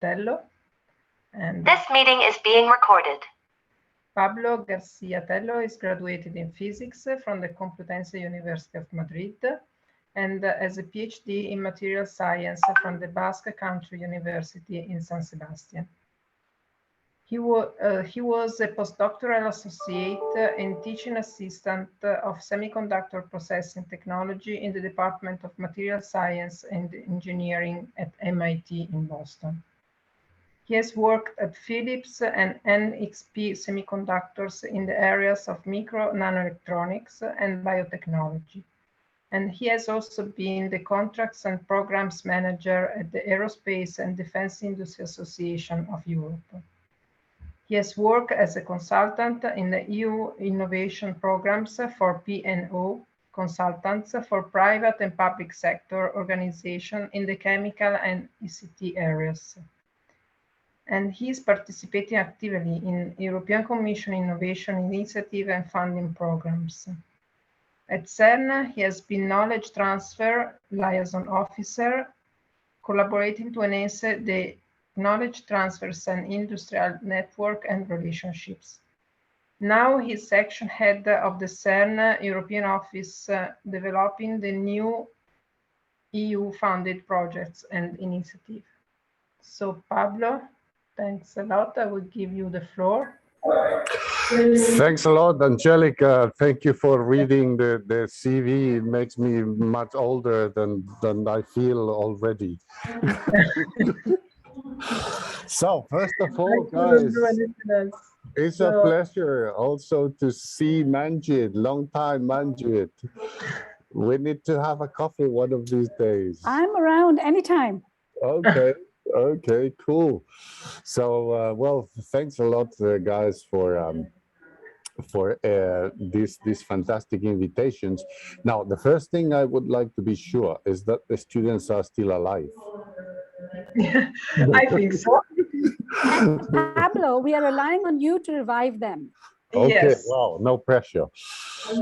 Tello. And This meeting is being recorded. Pablo Garcia Tello is graduated in physics from the Complutense University of Madrid and has a PhD in material science from the Basque Country University in San Sebastian. He was a postdoctoral associate and teaching assistant of semiconductor processing technology in the Department of Material Science and Engineering at MIT in Boston. He has worked at Philips and NXP Semiconductors in the areas of micro nanoelectronics and biotechnology. And he has also been the contracts and programs manager at the Aerospace and Defense Industry Association of Europe. He has worked as a consultant in the EU innovation programs for P&O, consultants for private and public sector organizations in the chemical and ICT areas. And he is participating actively in European Commission Innovation Initiative and funding programs. At CERN, he has been knowledge transfer liaison officer, collaborating to enhance the knowledge transfers and industrial network and relationships. Now he's section head of the CERN European office, developing the new EU-funded projects and initiatives. So Pablo, thanks a lot. I will give you the floor. Thanks a lot, Angelica. Thank you for reading the CV. It makes me much older than I feel already. So, first of all, guys, it's a pleasure also to see Manjit. Long time, Manjit. We need to have a coffee one of these days. I'm around anytime. Okay. Okay, cool. So, well, thanks a lot, guys, for these fantastic invitations. Now, the first thing I would like to be sure is that the students are still alive. I think so. Pablo, we are relying on you to revive them. Okay, yes. Well, no pressure.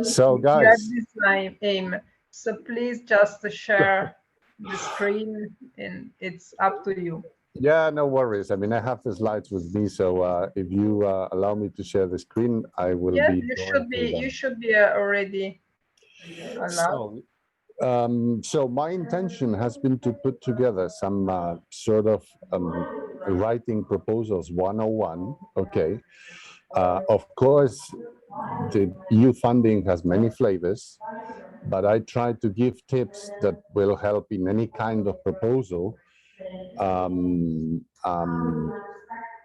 So, guys, you have this aim. So please just share the screen, and it's up to you. Yeah, no worries. I mean, I have the slides with me, so if you allow me to share the screen, I will be. You should be already allowed. So my intention has been to put together some sort of writing proposals 101. Okay. Of course, the EU funding has many flavors, but I try to give tips that will help in any kind of proposal.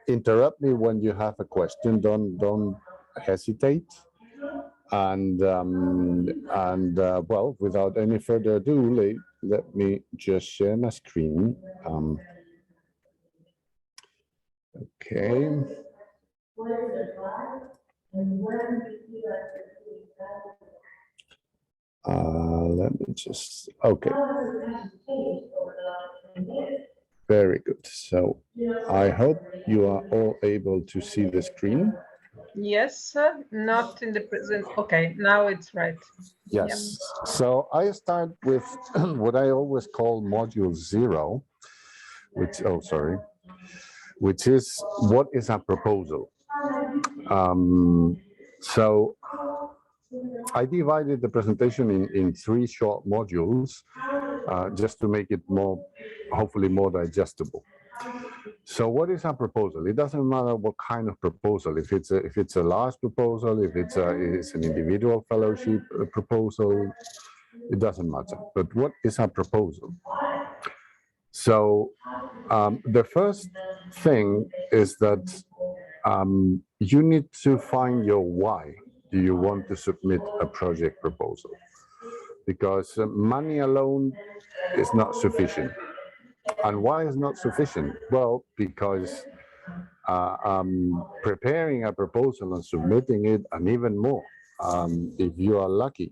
Interrupt me when you have a question. Don't hesitate. And well, without any further ado, let me just share my screen. Okay. Let me just, okay. Very good. So I hope you are all able to see the screen. Yes, not in the present. Okay, now it's right. Yes. Yeah. So I start with what I always call module 0, which is what is a proposal. So I divided the presentation in 3 short modules, just to make it hopefully more digestible. So what is a proposal? It doesn't matter what kind of proposal. If it's a large proposal, if it's an individual fellowship proposal, it doesn't matter. But what is a proposal? So the first thing is that you need to find your why. Do you want to submit a project proposal? Because money alone is not sufficient. And why is not sufficient? Well, because preparing a proposal and submitting it, and even more, if you are lucky,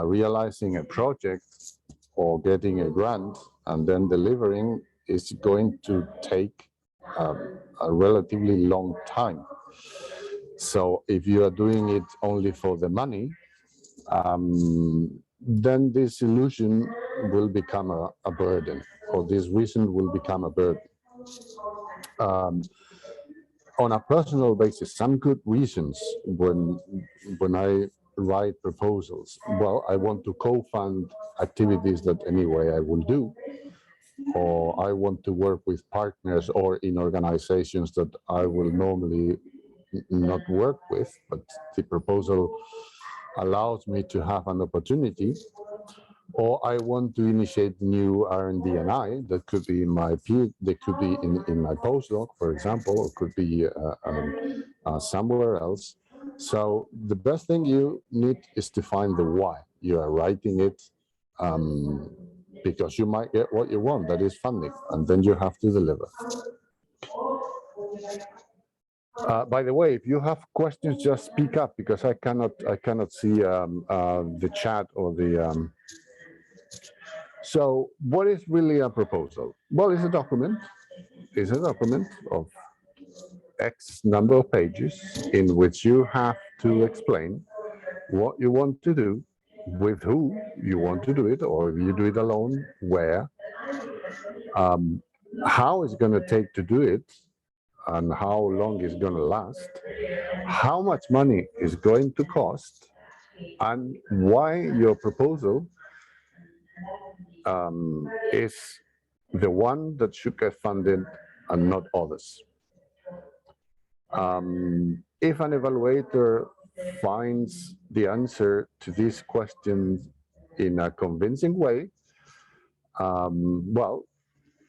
realizing a project or getting a grant and then delivering is going to take a relatively long time. So if you are doing it only for the money, then this illusion will become a burden, or this reason will become a burden. On a personal basis, some good reasons when I write proposals. Well, I want to co-fund activities that anyway I will do, or I want to work with partners or in organizations that I will normally not work with, but the proposal allows me to have an opportunity. Or I want to initiate new R&D and I. That could be in my that could be in my postdoc, for example, or could be somewhere else. So the best thing you need is to find the why you are writing it, because you might get what you want, that is funding, and then you have to deliver. By the way, if you have questions, just speak up, because I cannot see the chat or the. So what is really a proposal? Well, it's a document. It's a document of X number of pages in which you have to explain what you want to do, with who you want to do it, or if you do it alone, where, how it's going to take to do it, and how long it's going to last, how much money is going to cost, and why your proposal is the one that should get funded and not others. If an evaluator finds the answer to these questions in a convincing way, well,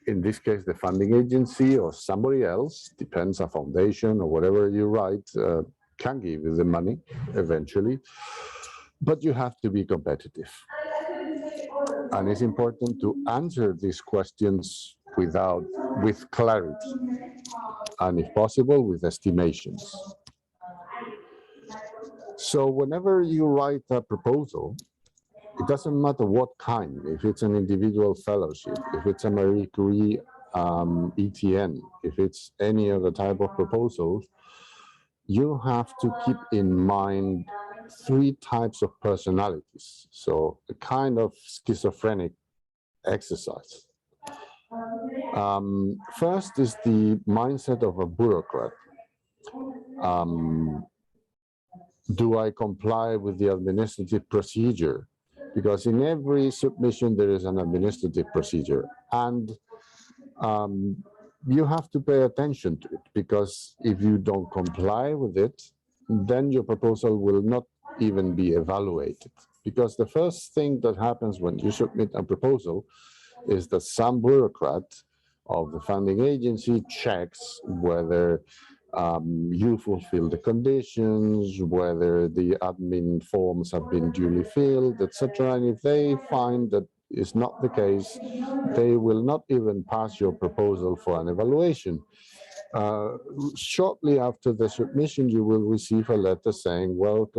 in this case, the funding agency or somebody else, depends, a foundation or whatever you write, can give you the money eventually, but you have to be competitive. And it's important to answer these questions with clarity, and if possible, with estimations. So whenever you write a proposal, it doesn't matter what kind, if it's an individual fellowship, if it's a Marie Curie ETN, if it's any other type of proposal, you have to keep in mind 3 types of personalities. So a kind of schizophrenic exercise. First is the mindset of a bureaucrat. Do I comply with the administrative procedure? Because in every submission, there is an administrative procedure. And you have to pay attention to it, because if you don't comply with it, then your proposal will not even be evaluated. Because the first thing that happens when you submit a proposal is that some bureaucrat of the funding agency checks whether you fulfill the conditions, whether the admin forms have been duly filled, etc. And if they find that is not the case, they will not even pass your proposal for an evaluation. Shortly after the submission, you will receive a letter saying, well,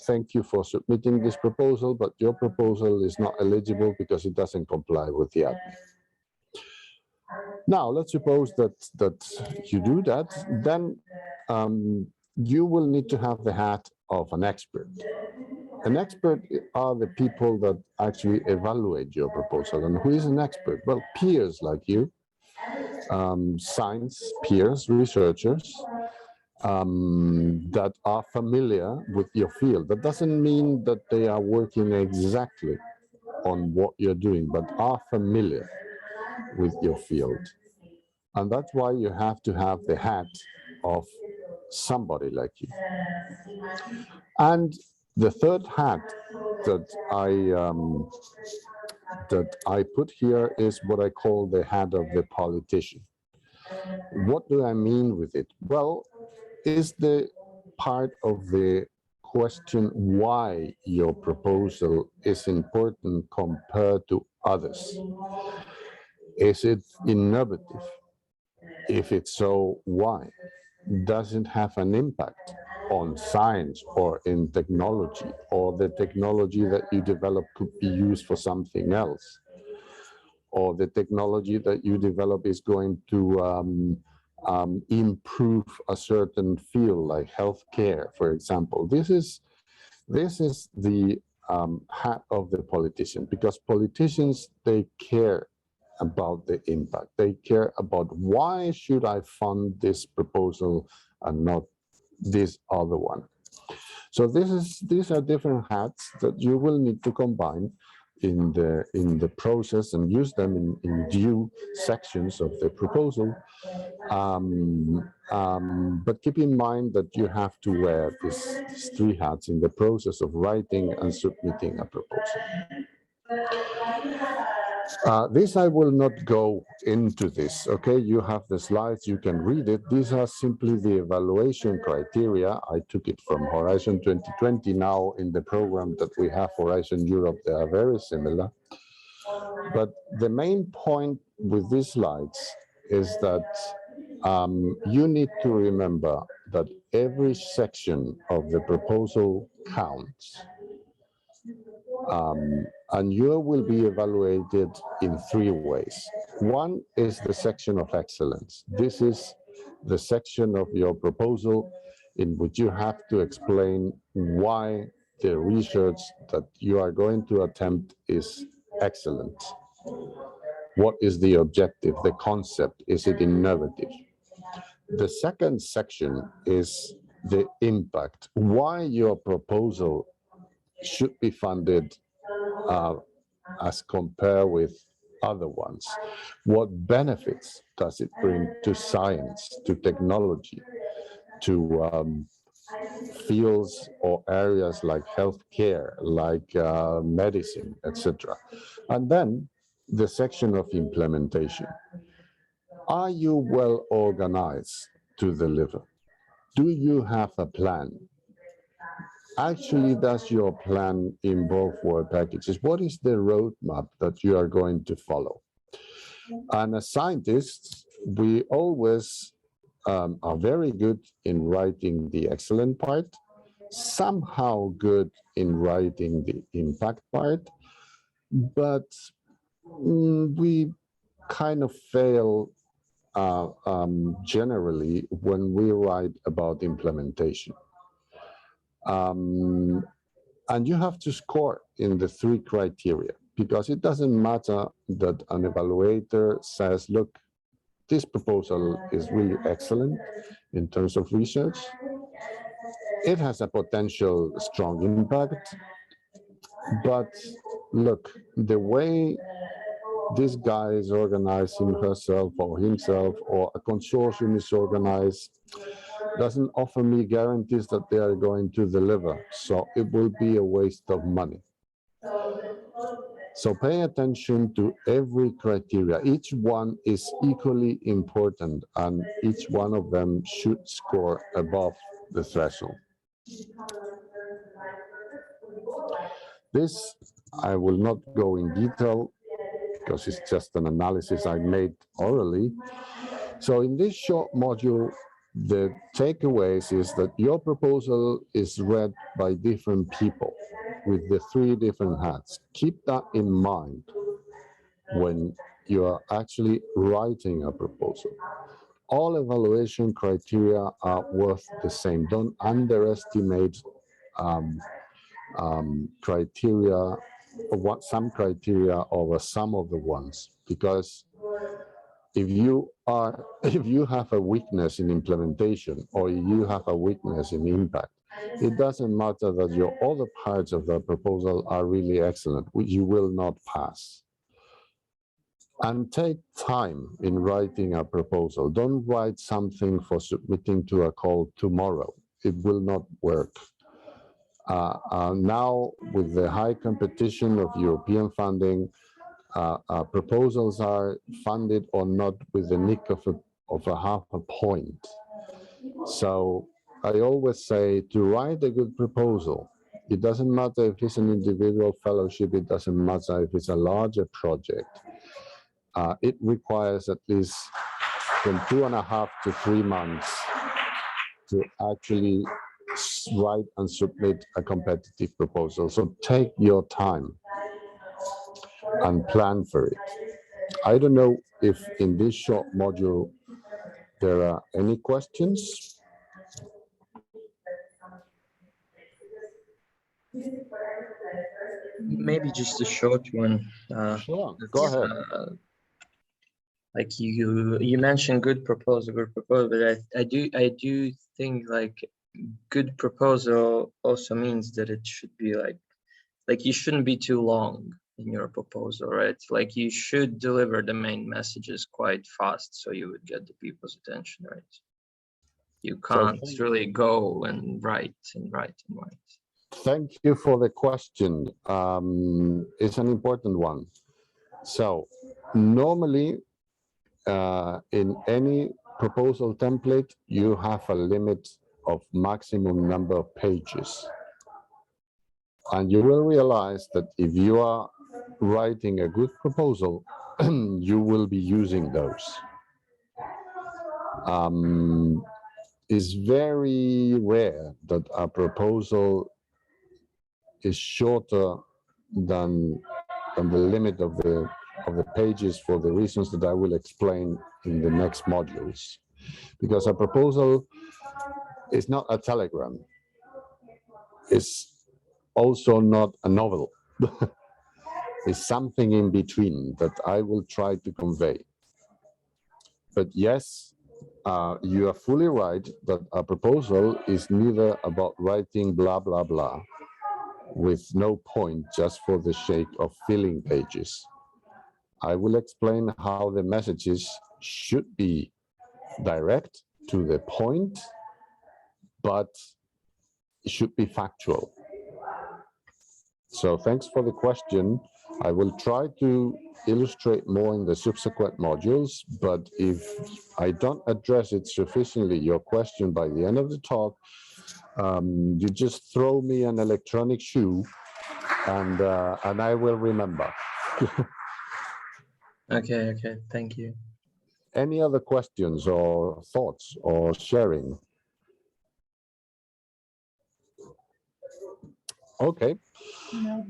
thank you for submitting this proposal, but your proposal is not eligible because it doesn't comply with the admin. Now, let's suppose that you do that, then you will need to have the hat of an expert. An expert are the people that actually evaluate your proposal. And who is an expert? Well, peers like you, science peers, researchers, that are familiar with your field. That doesn't mean that they are working exactly on what you're doing, but are familiar with your field. And that's why you have to have the hat of somebody like you. And the third hat that I put here is what I call the hat of the politician. What do I mean with it? Well, is the part of the question why your proposal is important compared to others. Is it innovative? If it's so, why? Does it have an impact on science or in technology, or the technology that you develop could be used for something else? Or the technology that you develop is going to improve a certain field like healthcare, for example. This is the hat of the politician, because politicians, they care about the impact. They care about why should I fund this proposal and not this other one. So these are different hats that you will need to combine in the process and use them in due sections of the proposal. But keep in mind that you have to wear these three hats in the process of writing and submitting a proposal. This I will not go into this, okay? You have the slides, you can read it. These are simply the evaluation criteria. I took it from Horizon 2020. Now in the program that we have, Horizon Europe, they are very similar. But the main point with these slides is that you need to remember that every section of the proposal counts. And you will be evaluated in three ways. One is the section of excellence. This is the section of your proposal in which you have to explain why the research that you are going to attempt is excellent. What is the objective, the concept? Is it innovative? The second section is the impact, why your proposal should be funded as compared with other ones. What benefits does it bring to science, to technology, to fields or areas like healthcare, like medicine, etc. And then the section of implementation. Are you well organized to deliver? Do you have a plan? Actually, does your plan involve work packages? What is the roadmap that you are going to follow? And as scientists, we always are very good in writing the excellent part, somehow good in writing the impact part, but we kind of fail generally when we write about implementation. And you have to score in the three criteria, because it doesn't matter that an evaluator says, look, this proposal is really excellent in terms of research. It has a potential strong impact, but look, the way this guy is organizing herself or himself, or a consortium is organized, doesn't offer me guarantees that they are going to deliver. So it will be a waste of money. So pay attention to every criteria. Each one is equally important, and each one of them should score above the threshold. This, I will not go in detail because it's just an analysis I made orally. So in this short module, the takeaways is that your proposal is read by different people with the three different hats. Keep that in mind when you are actually writing a proposal. All evaluation criteria are worth the same. Don't underestimate criteria, or some criteria over some of the ones, because if you have a weakness in implementation, or you have a weakness in impact, it doesn't matter that your other parts of the proposal are really excellent, you will not pass. And take time in writing a proposal. Don't write something for submitting to a call tomorrow. It will not work. Now, with the high competition of European funding, proposals are funded or not with the nick of a half a point. So I always say, to write a good proposal, it doesn't matter if it's an individual fellowship, it doesn't matter if it's a larger project. It requires at least from 2.5 to 3 months to actually write and submit a competitive proposal. So take your time and plan for it. I don't know if in this short module there are any questions. Maybe just a short one. Sure, go ahead. like you mentioned good proposal, but I do think like good proposal also means that it should be like you shouldn't be too long in your proposal, right? Like you should deliver the main messages quite fast so you would get the people's attention, right? You can't really go and write and write and write. Thank you for the question. It's an important one. So normally in any proposal template, you have a limit of maximum number of pages. And you will realize that if you are writing a good proposal, you will be using those. It's very rare that a proposal is shorter than the limit of the pages for the reasons that I will explain in the next modules. Because a proposal is not a telegram. It's also not a novel. It's something in between that I will try to convey. But yes, you are fully right that a proposal is neither about writing blah, blah, blah, with no point just for the sake of filling pages. I will explain how the messages should be direct to the point, but it should be factual. So thanks for the question. I will try to illustrate more in the subsequent modules, but if I don't address it sufficiently, your question by the end of the talk, you just throw me an electronic shoe and I will remember. Okay, thank you. Any other questions or thoughts or sharing? Okay. No.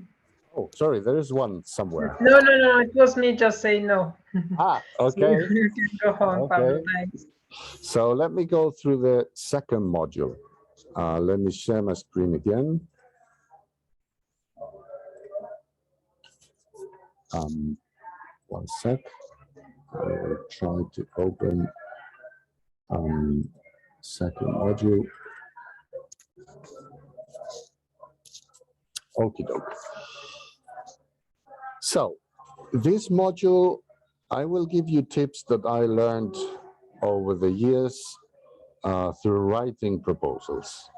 Oh, sorry, there is one somewhere. No, it was me just saying no. Ah, So okay. you can go on, Pablo, thanks. So let me go through the second module. Let me share my screen again. One sec. I will try to open second module. Okie doke. So this module, I will give you tips that I learned over the years through writing proposals.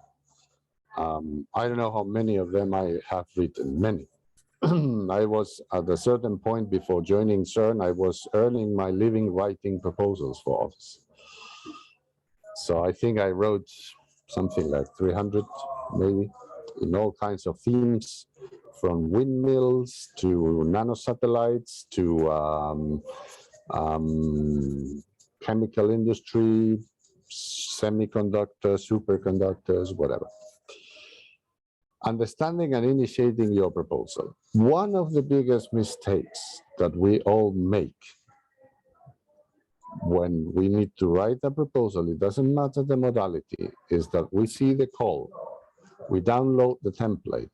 I don't know how many of them I have written, many. I was at a certain point before joining CERN, I was earning my living writing proposals for office. So I think I wrote something like 300, maybe, in all kinds of themes, from windmills to nanosatellites to chemical industry, semiconductors, superconductors, whatever. Understanding and initiating your proposal. One of the biggest mistakes that we all make when we need to write a proposal, it doesn't matter the modality, is that we see the call, we download the template,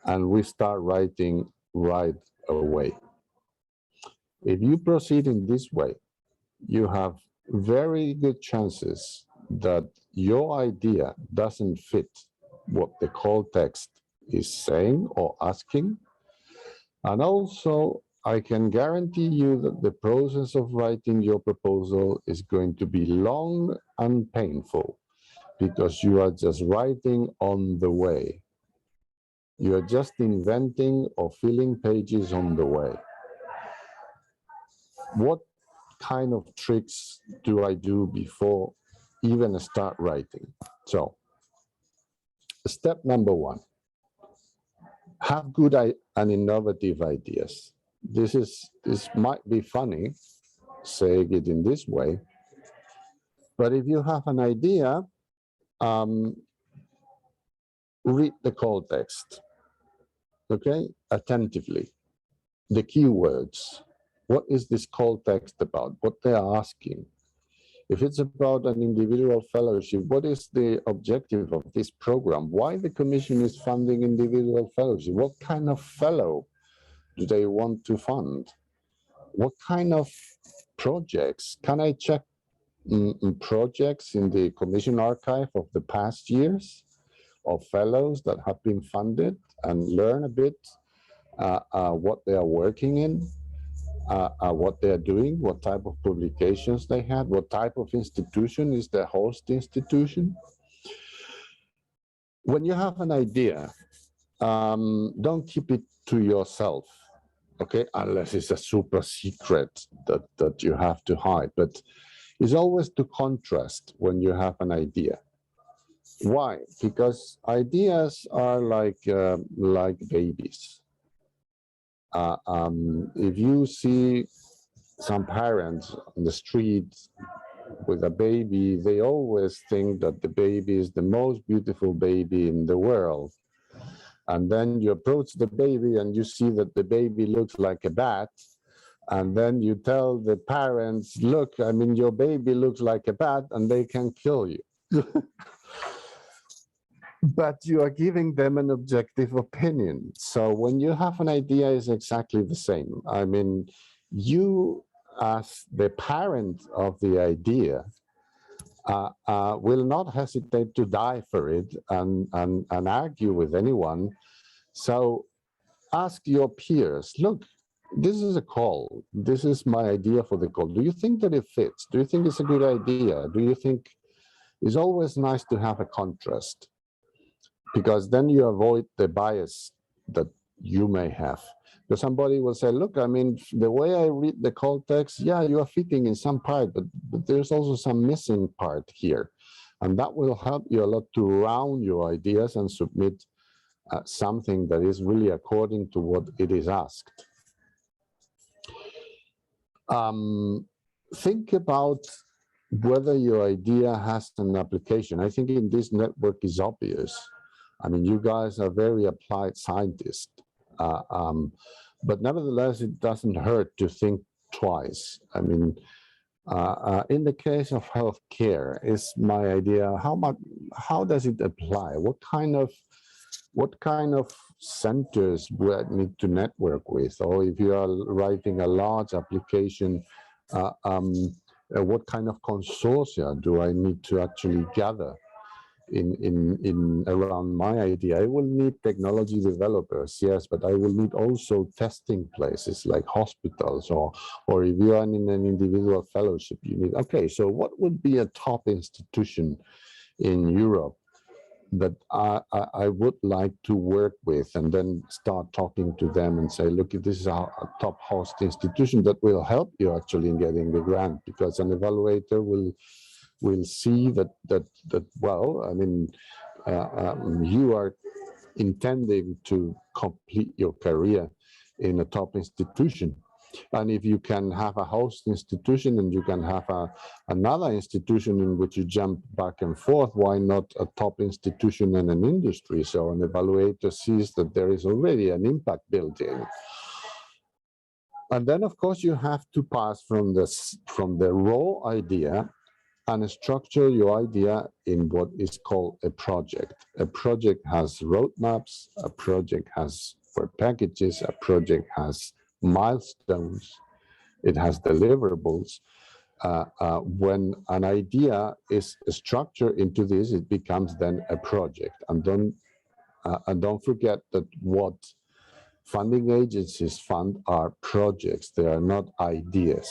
and we start writing right away. If you proceed in this way, you have very good chances that your idea doesn't fit what the call text is saying or asking. And also, I can guarantee you that the process of writing your proposal is going to be long and painful because you are just writing on the way. You are just inventing or filling pages on the way. What kind of tricks do I do before even start writing? So, step number one, have good and innovative ideas. This might be funny, saying it in this way, but if you have an idea, read the call text, okay, attentively. The keywords, what is this call text about? What they are asking? If it's about an individual fellowship, what is the objective of this program? Why the Commission is funding individual fellowship? What kind of fellow do they want to fund? What kind of projects. Can I check projects in the Commission archive of the past years of fellows that have been funded and learn a bit what they are working in, what they are doing, what type of publications they had, what type of institution is the host institution? When you have an idea, don't keep it to yourself, okay, unless it's a super secret that you have to hide. But it's always to contrast when you have an idea. Why? Because ideas are like babies. If you see some parents on the street with a baby, they always think that the baby is the most beautiful baby in the world. And then you approach the baby and you see that the baby looks like a bat. And then you tell the parents, look, I mean, your baby looks like a bat and they can kill you. But you are giving them an objective opinion. So when you have an idea, it's exactly the same. I mean, you as the parent of the idea will not hesitate to die for it and argue with anyone. So ask your peers, look, this is a call. This is my idea for the call. Do you think that it fits? Do you think it's a good idea? Do you think it's always nice to have a contrast? Because then you avoid the bias that you may have. Because somebody will say, look, I mean, the way I read the call text, yeah, you are fitting in some part, but there's also some missing part here. And that will help you a lot to round your ideas and submit something that is really according to what it is asked. Think about whether your idea has an application. I think in this network is obvious. I mean, you guys are very applied scientists, but nevertheless, it doesn't hurt to think twice. I mean, in the case of healthcare, is my idea, how does it apply? What kind of centers would I need to network with? Or if you are writing a large application, what kind of consortia do I need to actually gather in around my idea? I will need technology developers, yes, but I will need also testing places like hospitals, or if you are in an individual fellowship, you need, okay, so what would be a top institution in Europe that I would like to work with, and then start talking to them and say, look, this is a top host institution that will help you actually in getting the grant, because an evaluator will see that well, I mean, you are intending to complete your career in a top institution. And if you can have a host institution and you can have another institution in which you jump back and forth, why not a top institution and an industry? So an evaluator sees that there is already an impact built in. And then, of course, you have to pass from the raw idea and structure your idea in what is called a project. A project has roadmaps, a project has work packages, a project has milestones, it has deliverables. When an idea is structured into this, it becomes then a project. And don't forget that what funding agencies fund are projects, they are not ideas.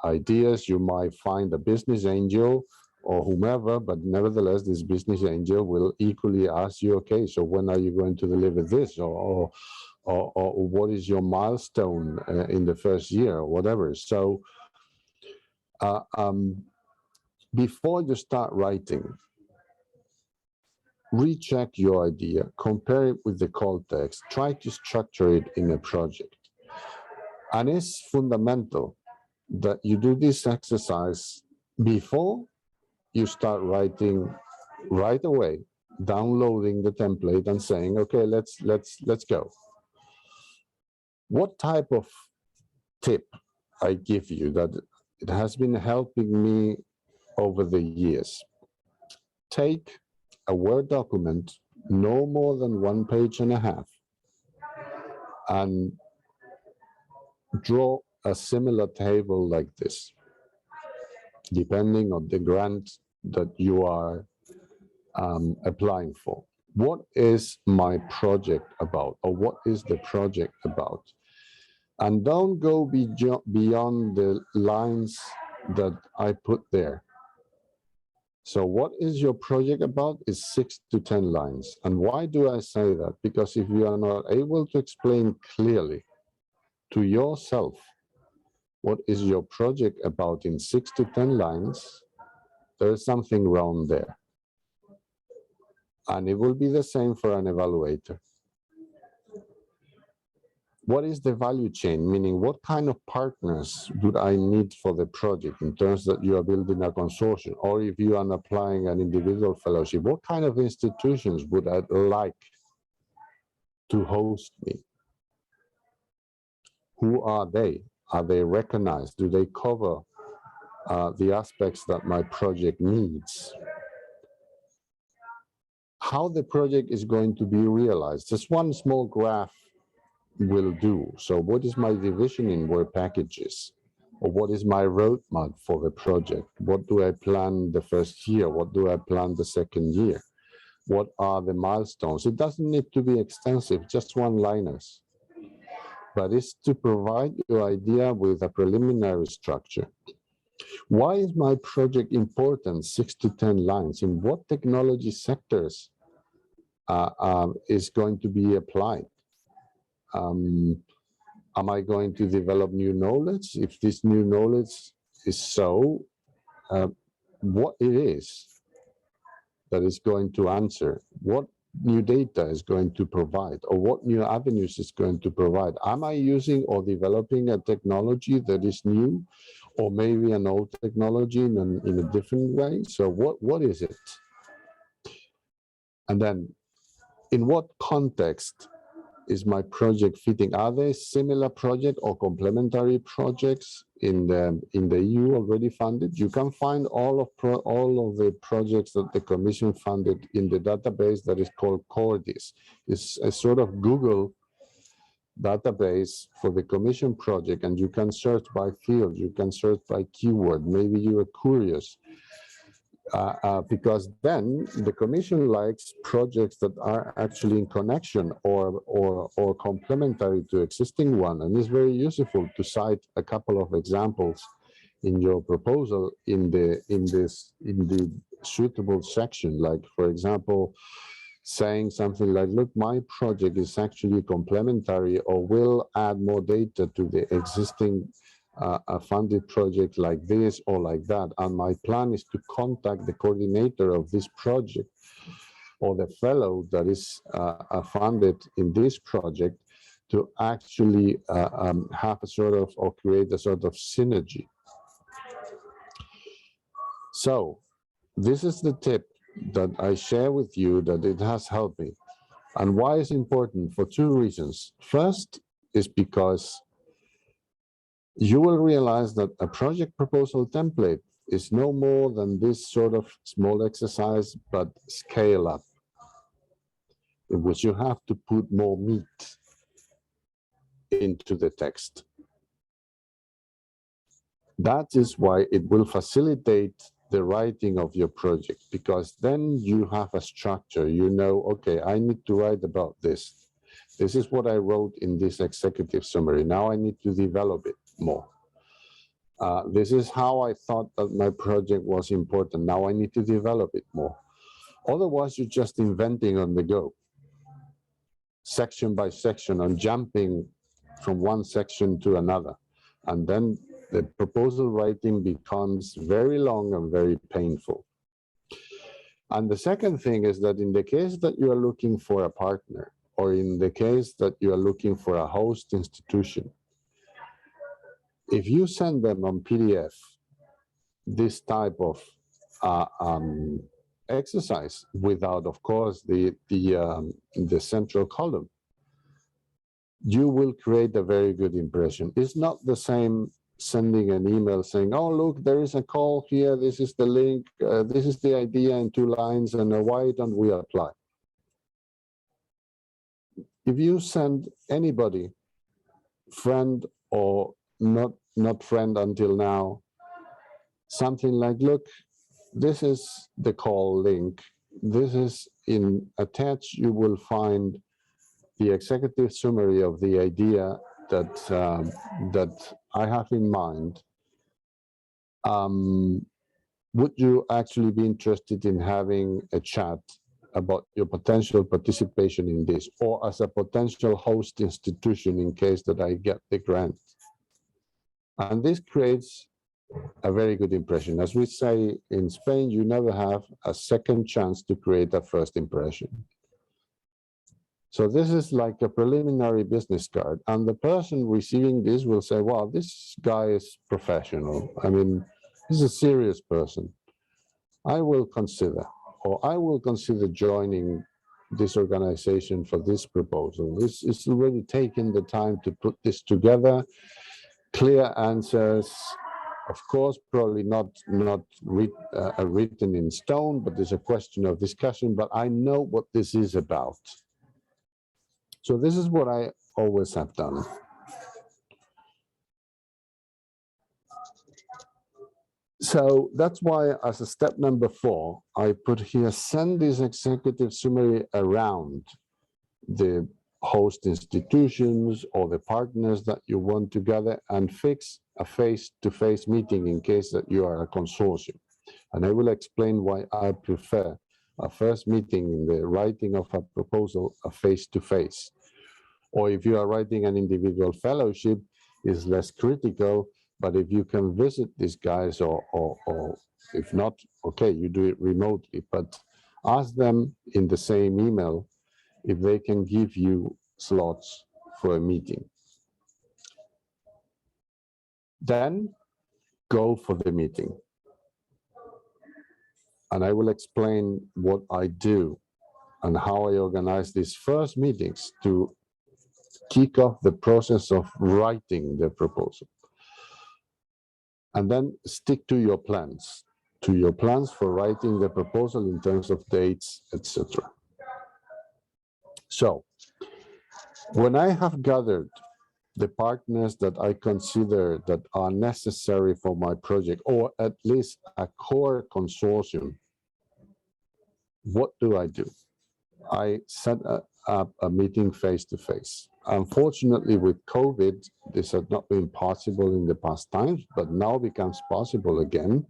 Ideas, you might find a business angel or whomever, but nevertheless, this business angel will equally ask you, okay, so when are you going to deliver this? Or what is your milestone in the first year, or whatever. So before you start writing, recheck your idea, compare it with the call text, try to structure it in a project. And it's fundamental that you do this exercise before you start writing right away, downloading the template and saying, okay, let's go. What type of tip I give you that it has been helping me over the years? Take a Word document, no more than 1.5 pages, and draw a similar table like this, depending on the grant that you are applying for. What is my project about, or what is the project about? And don't go beyond the lines that I put there. So what is your project about is 6 to 10 lines. And why do I say that? Because if you are not able to explain clearly to yourself what is your project about in 6 to 10 lines, there is something wrong there. And it will be the same for an evaluator. What is the value chain? Meaning, what kind of partners would I need for the project in terms that you are building a consortium? Or if you are applying an individual fellowship, what kind of institutions would I like to host me? Who are they? Are they recognized? Do they cover the aspects that my project needs? How the project is going to be realized? Just one small graph will do. So what is my division in work packages? Or what is my roadmap for the project? What do I plan the first year? What do I plan the second year? What are the milestones? It doesn't need to be extensive, just one-liners. But it's to provide your idea with a preliminary structure. Why is my project important? 6 to 10 lines. In what technology sectors is going to be applied? Am I going to develop new knowledge? If this new knowledge is so, what it is that is going to answer, what new data is going to provide, or what new avenues is going to provide. Am I using or developing a technology that is new, or maybe an old technology in a different way? So what is it? And then in what context is my project fitting? Are there similar project or complementary projects in the EU already funded? You can find all of the projects that the Commission funded in the database that is called Cordis. It's a sort of Google database for the Commission project, and you can search by field, you can search by keyword. Maybe you are curious. Because then the Commission likes projects that are actually in connection or complementary to existing one, and it's very useful to cite a couple of examples in your proposal in the suitable section. Like, for example, saying something like, look, my project is actually complementary or will add more data to the existing a funded project like this or like that, and my plan is to contact the coordinator of this project or the fellow that is funded in this project to actually have a sort of, or create a sort of synergy. So this is the tip that I share with you, that it has helped me. And why is important? For two reasons. First is because you will realize that a project proposal template is no more than this sort of small exercise, but scale up, in which you have to put more meat into the text. That is why it will facilitate the writing of your project, because then you have a structure. You know, okay, I need to write about this. This is what I wrote in this executive summary. Now I need to develop it more. This is how I thought that my project was important. Now I need to develop it more. Otherwise, you're just inventing on the go, section by section, and jumping from one section to another. And then the proposal writing becomes very long and very painful. And the second thing is that in the case that you are looking for a partner, or in the case that you are looking for a host institution, if you send them on PDF this type of exercise without, of course, the central column, you will create a very good impression. It's not the same sending an email saying, oh, look, there is a call here, this is the link, this is the idea in 2 lines, and why don't we apply? If you send anybody, friend or not friend until now, something like, look, this is the call link. This is attached, you will find the executive summary of the idea that I have in mind. Would you actually be interested in having a chat about your potential participation in this, or as a potential host institution in case that I get the grant? And this creates a very good impression. As we say in Spain, you never have a second chance to create a first impression. So this is like a preliminary business card, and the person receiving this will say, wow, this guy is professional. I mean, he's a serious person. I will consider, or I will consider joining this organization for this proposal. This is already taken the time to put this together, clear answers. Of course, probably not written in stone, but there's a question of discussion, but I know what this is about. So this is what I always have done. So that's why, as a step number 4, I put here, send this executive summary around the host institutions or the partners that you want to gather, and fix a face-to-face meeting in case that you are a consortium. And I will explain why I prefer a first meeting in the writing of a proposal, a face-to-face. Or if you are writing an individual fellowship, is less critical. But if you can visit these guys, or if not, okay, you do it remotely, but ask them in the same email if they can give you slots for a meeting. Then go for the meeting. And I will explain what I do and how I organize these first meetings to kick off the process of writing the proposal. And then stick to your plans for writing the proposal in terms of dates, etc. So when I have gathered the partners that I consider that are necessary for my project, or at least a core consortium, what do? I set up a meeting face-to-face. Unfortunately, with COVID, this had not been possible in the past times, but now becomes possible again.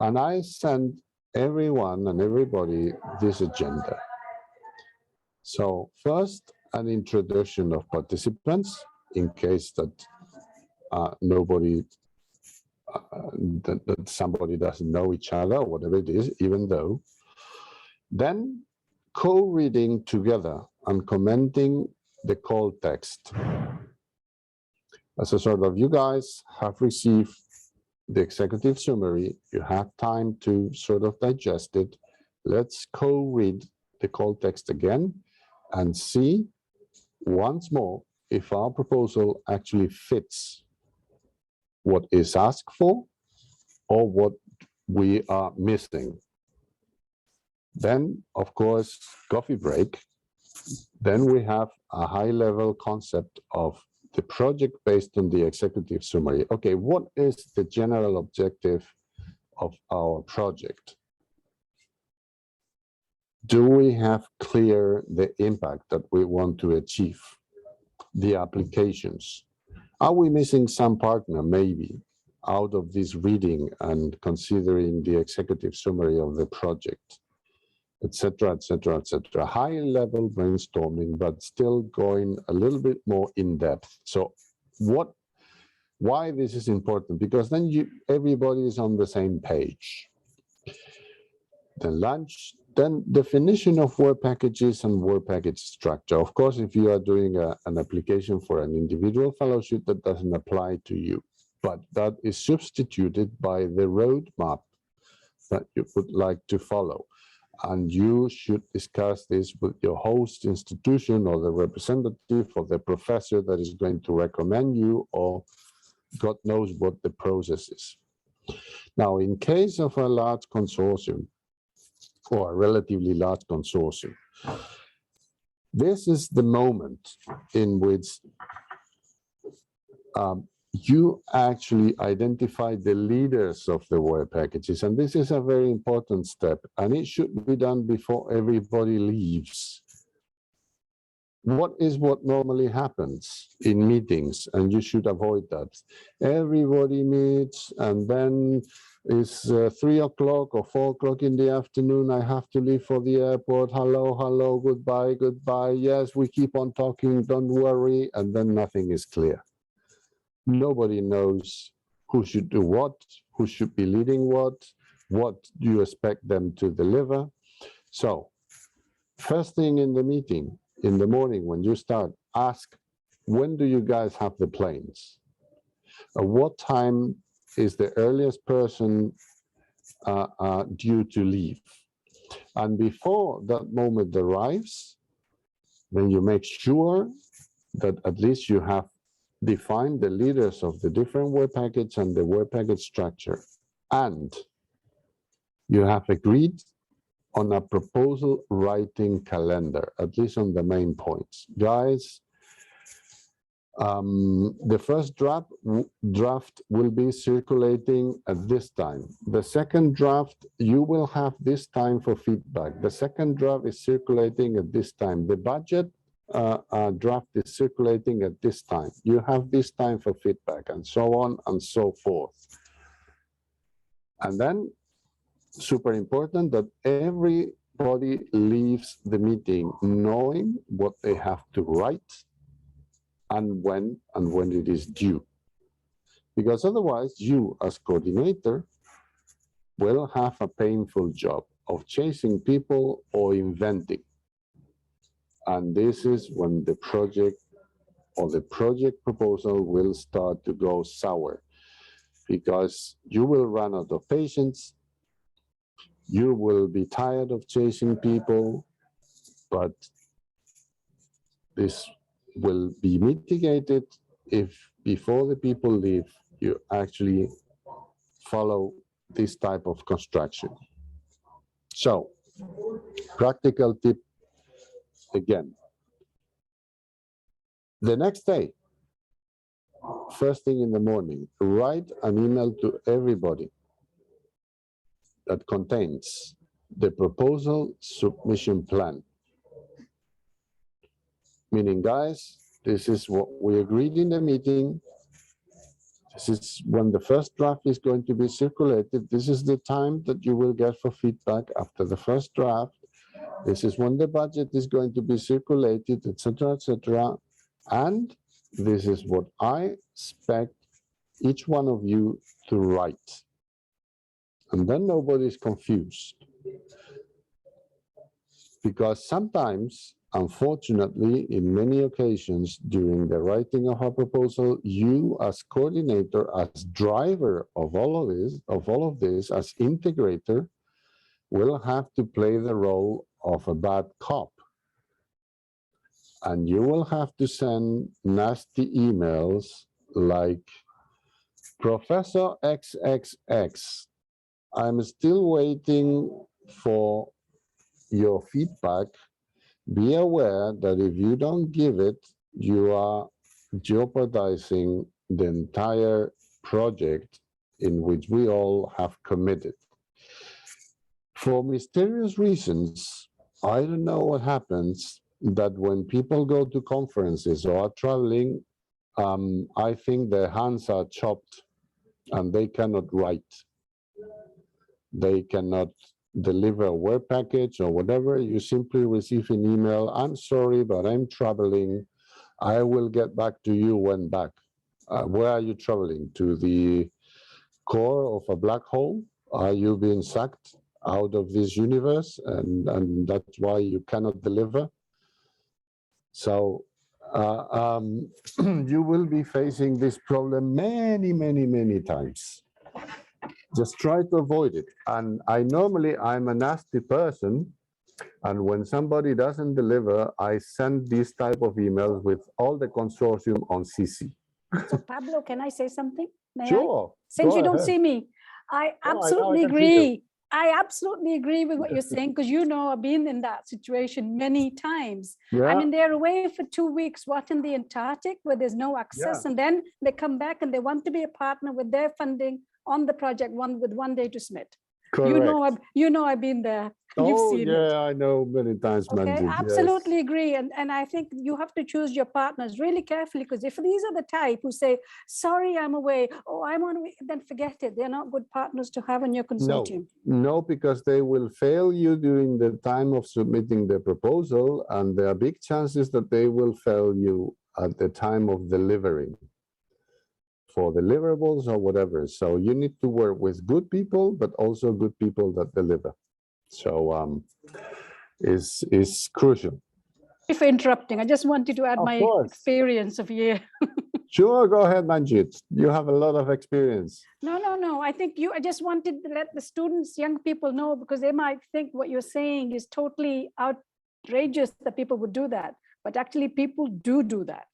And I send everyone and everybody this agenda. So first, an introduction of participants, in case that that somebody doesn't know each other, or whatever it is, even though. Then co-reading together and commenting the call text. As a sort of, you guys have received the executive summary, you have time to sort of digest it. Let's co-read the call text again and see once more if our proposal actually fits what is asked for or what we are missing. Then, of course, coffee break. Then we have a high-level concept of the project based on the executive summary. Okay, what is the general objective of our project? Do we have clear the impact that we want to achieve? The applications. Are we missing some partner, maybe, out of this reading and considering the executive summary of the project? Etc., etc., etc. High-level brainstorming, but still going a little bit more in depth. So, why this is important? Because then everybody is on the same page. Then lunch, then definition of work packages and work package structure. Of course, if you are doing an application for an individual fellowship, that doesn't apply to you, but that is substituted by the roadmap that you would like to follow. And you should discuss this with your host institution or the representative or the professor that is going to recommend you, or God knows what the process is. Now, in case of a large consortium or a relatively large consortium, this is the moment in which you actually identify the leaders of the work packages. And this is a very important step, and it should be done before everybody leaves. What normally happens in meetings, and you should avoid that. Everybody meets, and then it's 3 o'clock or 4 o'clock in the afternoon. I have to leave for the airport. Hello, hello, goodbye, goodbye. Yes, we keep on talking, don't worry. And then nothing is clear. Nobody knows who should do what, who should be leading what do you expect them to deliver. So first thing in the meeting, in the morning when you start, ask, when do you guys have the planes? At what time is the earliest person due to leave? And before that moment arrives, then you make sure that at least you have defined the leaders of the different work package and the work package structure. And you have agreed on a proposal writing calendar, at least on the main points. Guys, the first draft will be circulating at this time. The second draft, you will have this time for feedback. The second draft is circulating at this time. The budget draft is circulating at this time. You have this time for feedback, and so on and so forth. And then, super important that everybody leaves the meeting knowing what they have to write and when it is due. Because otherwise, you as coordinator will have a painful job of chasing people or inventing. And this is when the project or the project proposal will start to go sour, because you will run out of patience. You will be tired of chasing people, but this will be mitigated if before the people leave, you actually follow this type of construction. So, practical tip again. The next day, first thing in the morning, write an email to everybody that contains the proposal submission plan. Meaning, guys, this is what we agreed in the meeting. This is when the first draft is going to be circulated. This is the time that you will get for feedback after the first draft. This is when the budget is going to be circulated, etc., etc. And this is what I expect each one of you to write. And then nobody is confused. Because sometimes, unfortunately, in many occasions during the writing of a proposal, you as coordinator, as driver of all of this, as integrator, will have to play the role of a bad cop. And you will have to send nasty emails like, Professor XXX, I'm still waiting for your feedback. Be aware that if you don't give it, you are jeopardizing the entire project in which we all have committed. For mysterious reasons, I don't know what happens, that when people go to conferences or are traveling, I think their hands are chopped and they cannot write. They cannot deliver a work package or whatever. You simply receive an email, I'm sorry, but I'm traveling. I will get back to you when back. Where are you traveling? To the core of a black hole? Are you being sucked out of this universe? And that's why you cannot deliver? So you will be facing this problem many, many, many times. Just try to avoid it. And I'm a nasty person. And when somebody doesn't deliver, I send these type of emails with all the consortium on CC. So Pablo, can I say something? May I? Sure. Since Go you don't ahead. see me, I No, absolutely I can see you. agree I absolutely agree with what you're saying, because I've been in that situation many times. Yeah. I mean, they're away for 2 weeks, in the Antarctic where there's no access, and then they come back and they want to be a partner with their funding on the project with 1 day to submit. Correct. I've been there. You've Oh, seen yeah, it. I know many times, Okay, Manjit. absolutely Yes. agree. And I think you have to choose your partners really carefully, because if these are the type who say, sorry, I'm away, oh, I'm on away, then forget it. They're not good partners to have in your consortium. No, because they will fail you during the time of submitting the proposal, and there are big chances that they will fail you at the time of delivering for deliverables or whatever. So you need to work with good people, but also good people that deliver. So is crucial. For interrupting, I just wanted to add Of my course. experience of year. Sure, go ahead, Manjit. You have a lot of experience. No. I think I just wanted to let the students, young people know, because they might think what you're saying is totally outrageous that people would do that. But actually people do that.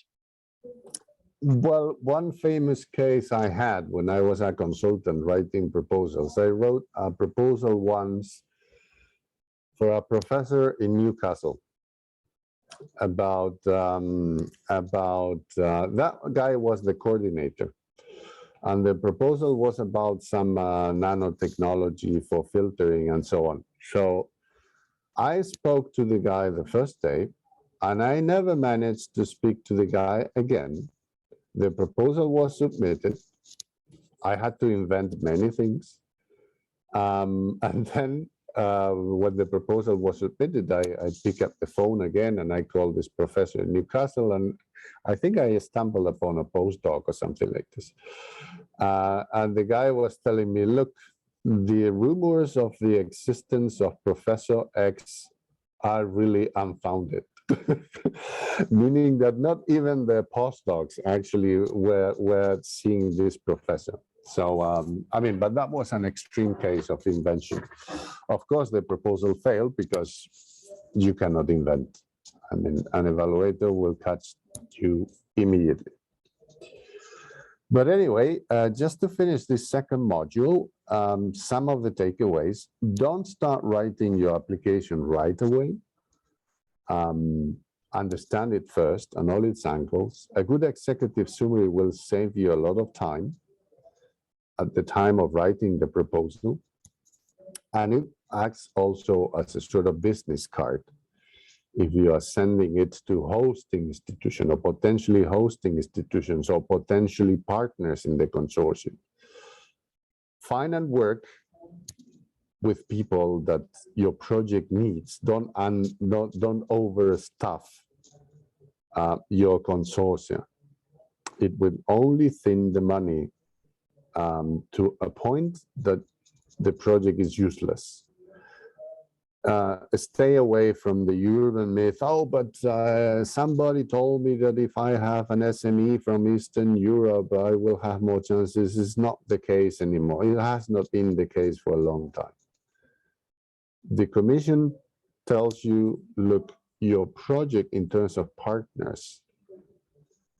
Well, one famous case I had when I was a consultant writing proposals, I wrote a proposal once for a professor in Newcastle about that guy was the coordinator, and the proposal was about some nanotechnology for filtering and so on. So I spoke to the guy the first day, and I never managed to speak to the guy again. The proposal was submitted. I had to invent many things. And then when the proposal was submitted, I picked up the phone again and I called this professor in Newcastle, and I think I stumbled upon a postdoc or something like this. And the guy was telling me, look, the rumors of the existence of Professor X are really unfounded. Meaning that not even the postdocs actually were seeing this professor. So, I mean, but that was an extreme case of invention. Of course, the proposal failed because you cannot invent. I mean, an evaluator will catch you immediately. But anyway, just to finish this second module, some of the takeaways: don't start writing your application right away. Understand it first and all its angles. A good executive summary will save you a lot of time at the time of writing the proposal. And it acts also as a sort of business card. If you are sending it to hosting institution or potentially hosting institutions or potentially partners in the consortium. Find and work with people that your project needs. Don't overstuff your consortia. It would only thin the money to a point that the project is useless. Stay away from the urban myth. Oh, but somebody told me that if I have an SME from Eastern Europe, I will have more chances. It's not the case anymore. It has not been the case for a long time. The Commission tells you, look, your project in terms of partners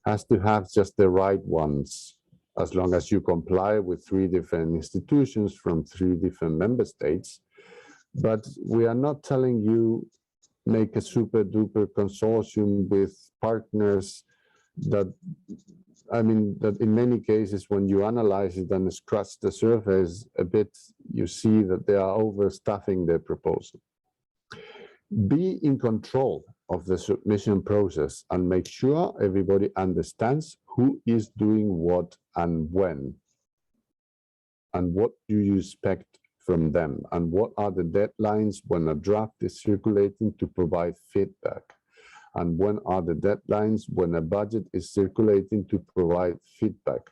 has to have just the right ones, as long as you comply with 3 different institutions from 3 different member states. But we are not telling you make a super duper consortium with partners that, I mean, that in many cases, when you analyze it and scratch the surface a bit, you see that they are overstuffing their proposal. Be in control of the submission process and make sure everybody understands who is doing what and when, and what do you expect from them, and what are the deadlines when a draft is circulating to provide feedback, and when are the deadlines when a budget is circulating to provide feedback.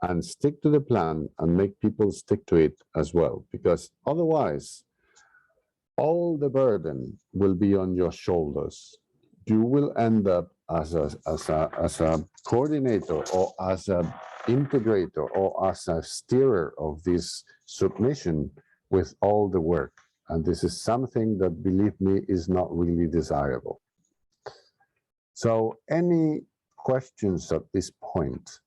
And stick to the plan and make people stick to it as well, because otherwise all the burden will be on your shoulders. You will end up as a coordinator or as an integrator or as a steerer of this submission with all the work. And this is something that, believe me, is not really desirable. So any questions at this point?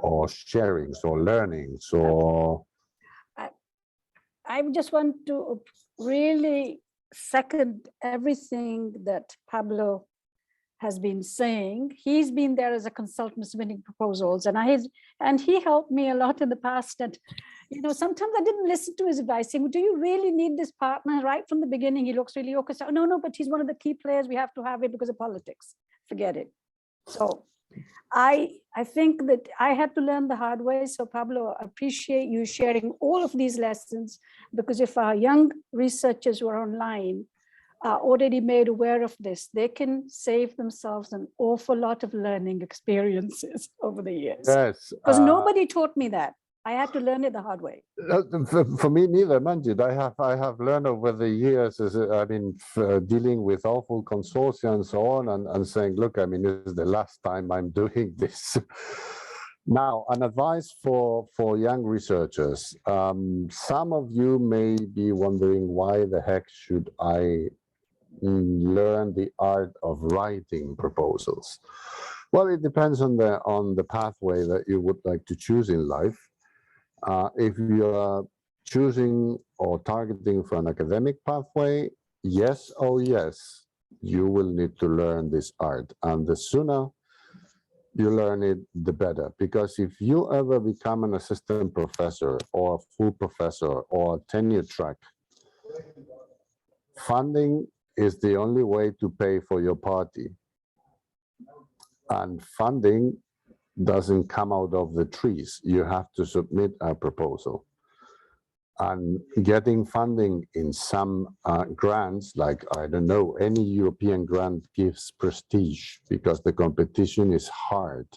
or sharings or learnings or I just want to really second everything that Pablo has been saying. He's been there as a consultant submitting proposals, and he helped me a lot in the past. And sometimes I didn't listen to his advice, saying, "Do you really need this partner?" Right from the beginning, he looks really okay. So, no, but he's one of the key players. We have to have it because of politics. Forget it. So I think that I had to learn the hard way. So Pablo, I appreciate you sharing all of these lessons, because if our young researchers who are online are already made aware of this, they can save themselves an awful lot of learning experiences over the years. yes, Because nobody taught me that. I had to learn it the hard way. for me neither, Manjit. I have learned over the years, dealing with awful consortia and so on, and saying, look, I mean, this is the last time I'm doing this. Now, an advice for young researchers. Some of you may be wondering, why the heck should I learn the art of writing proposals? Well, it depends on the pathway that you would like to choose in life. If you are choosing or targeting for an academic pathway, yes, oh yes, you will need to learn this art. And the sooner you learn it, the better. Because if you ever become an assistant professor or a full professor or a tenure track, funding is the only way to pay for your party. And funding doesn't come out of the trees. You have to submit a proposal. And getting funding in some grants, like, I don't know, any European grant gives prestige because the competition is hard.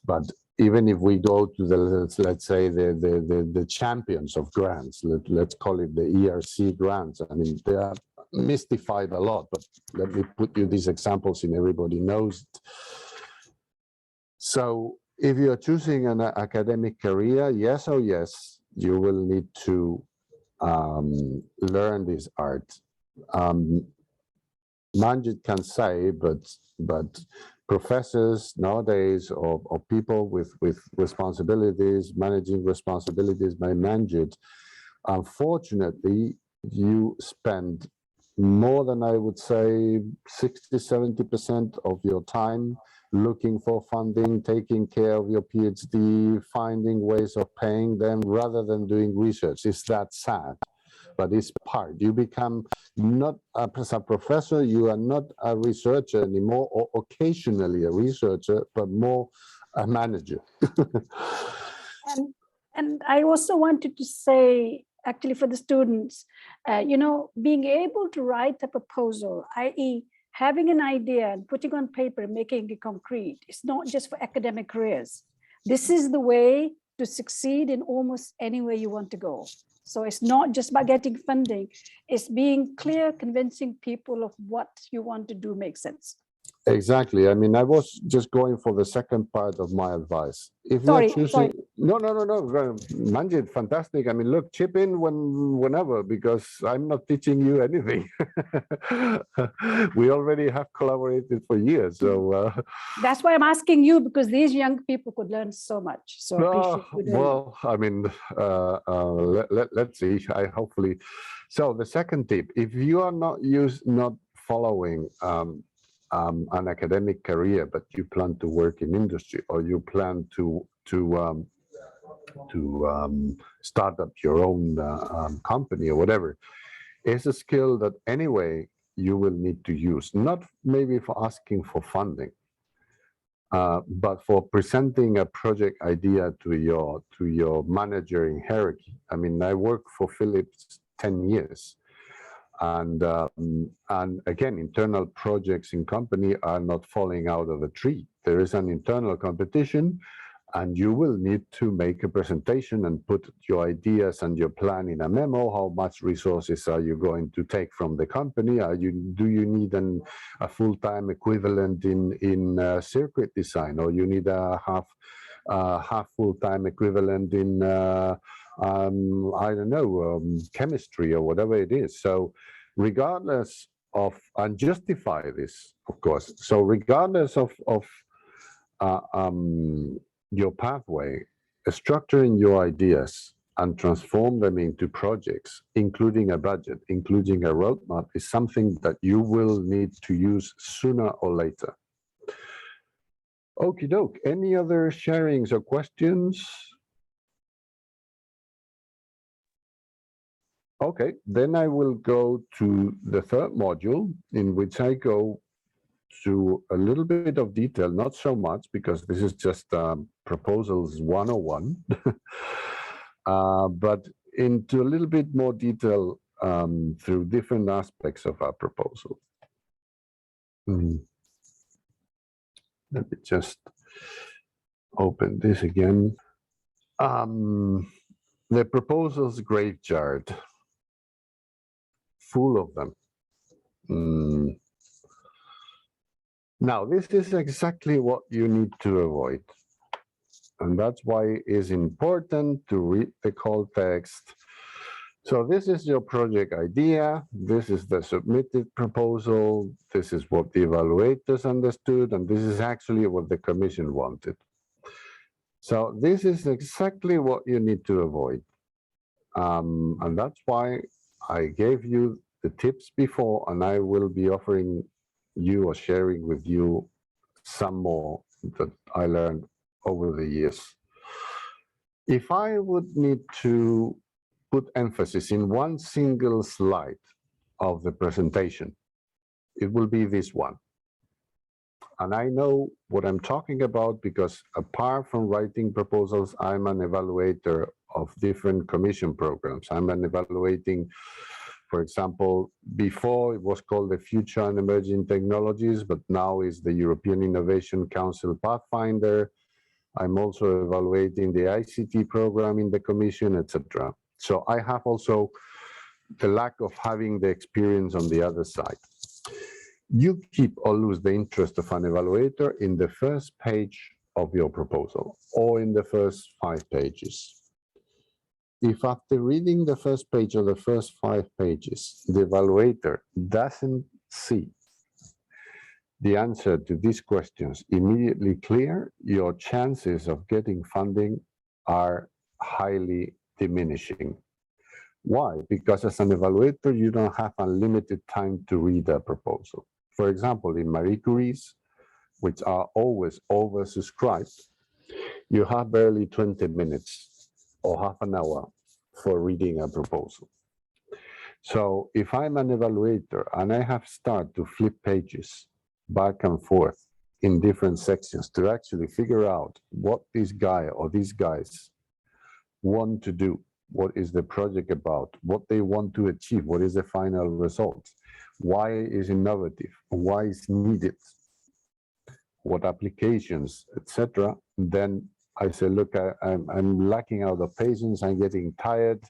But even if we go to let's say the champions of grants, let's call it the ERC grants. I mean, they are mystified a lot, but let me put you these examples and everybody knows it. So if you're choosing an academic career, yes, oh yes, you will need to learn this art. Manjit can say, but professors nowadays, or people with responsibilities, managing responsibilities by Manjit, unfortunately, you spend more than, I would say, 60–70% of your time looking for funding, taking care of your PhD, finding ways of paying them rather than doing research. It's that sad, but it's part. You become not, as a professor, you are not a researcher anymore, or occasionally a researcher, but more a manager. And I also wanted to say, actually, for the students, being able to write a proposal, i.e., having an idea and putting on paper, making it concrete, it's not just for academic careers. This is the way to succeed in almost any way you want to go. So it's not just about getting funding, it's being clear, convincing people of what you want to do makes sense. Exactly. I mean, I was just going for the second part of my advice. If you're choosing, no, Manjit, fantastic. I mean, look, chip in whenever, because I'm not teaching you anything. We already have collaborated for years, so that's why I'm asking you, because these young people could learn so much. So well, I mean, let's see. I hopefully. So the second tip: if you are not following an academic career, but you plan to work in industry, or you plan to start up your own company or whatever, it's a skill that anyway you will need to use, not maybe for asking for funding, but for presenting a project idea to your manager in hierarchy. I mean, I worked for Philips 10 years. And again, internal projects in company are not falling out of a tree. There is an internal competition, and you will need to make a presentation and put your ideas and your plan in a memo. How much resources are you going to take from the company? Do you need a full-time equivalent in circuit design, or you need a half full-time equivalent in I don't know, chemistry or whatever it is. So regardless of, and justify this, of course. So regardless of your pathway, structuring your ideas and transform them into projects, including a budget, including a roadmap, is something that you will need to use sooner or later. Okie doke. Any other sharings or questions? Okay, then I will go to the third module, in which I go to a little bit of detail, not so much because this is just proposals 101, but into a little bit more detail through different aspects of our proposal. Let me just open this again. The proposals graveyard, full of them. Now, this is exactly what you need to avoid. And that's why it is important to read the call text. So this is your project idea. This is the submitted proposal. This is what the evaluators understood. And this is actually what the commission wanted. So this is exactly what you need to avoid. And that's why I gave you the tips before, and I will be offering you or sharing with you some more that I learned over the years. If I would need to put emphasis in one single slide of the presentation, it will be this one. And I know what I'm talking about because apart from writing proposals, I'm an evaluator of different commission programs. I'm an evaluating, for example, before it was called the Future and Emerging Technologies, but now is the European Innovation Council Pathfinder. I'm also evaluating the ICT program in the Commission, etc. So I have also the lack of having the experience on the other side. You keep or lose the interest of an evaluator in the first page of your proposal or in the first 5 pages. If after reading the first page or the first 5 pages, the evaluator doesn't see the answer to these questions immediately clear, your chances of getting funding are highly diminishing. Why? Because as an evaluator, you don't have unlimited time to read a proposal. For example, in Marie Curie's, which are always oversubscribed, you have barely 20 minutes or half an hour for reading a proposal. So if I'm an evaluator and I have started to flip pages back and forth in different sections to actually figure out what this guy or these guys want to do, what is the project about, what they want to achieve, what is the final result, why is innovative, why is needed, what applications, etc. Then I say, look, I'm lacking out of patience, I'm getting tired.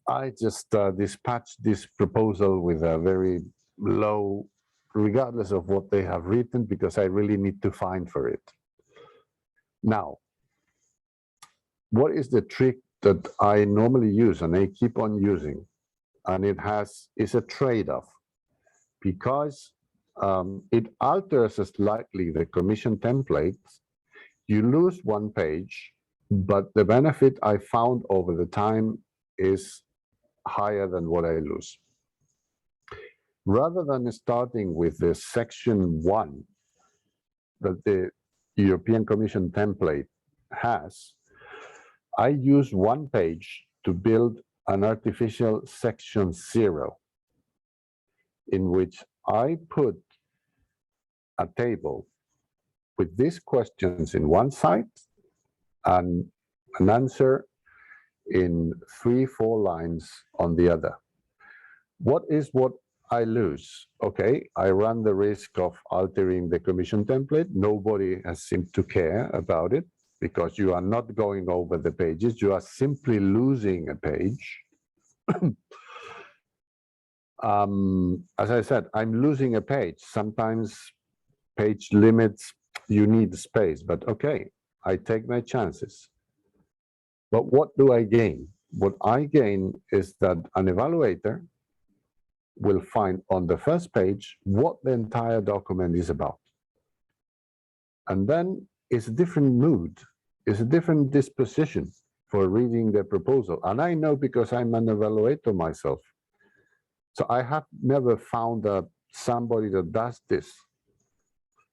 I just dispatch this proposal with a very low, regardless of what they have written, because I really need to find for it. Now, what is the trick that I normally use and I keep on using? And it's a trade-off, because it alters slightly the commission template. You lose one page, but the benefit I found over the time is higher than what I lose. Rather than starting with the section 1 that the European Commission template has, I use one page to build an artificial section 0, in which I put a table with these questions in one side and an answer in 3-4 lines on the other. What I lose? Okay, I run the risk of altering the commission template. Nobody has seemed to care about it because you are not going over the pages. You are simply losing a page. As I said, I'm losing a page. Sometimes page limits, you need space, but okay, I take my chances. But what do I gain? What I gain is that an evaluator will find on the first page what the entire document is about. And then is a different mood, is a different disposition for reading the proposal. And I know because I'm an evaluator myself. So I have never found somebody that does this,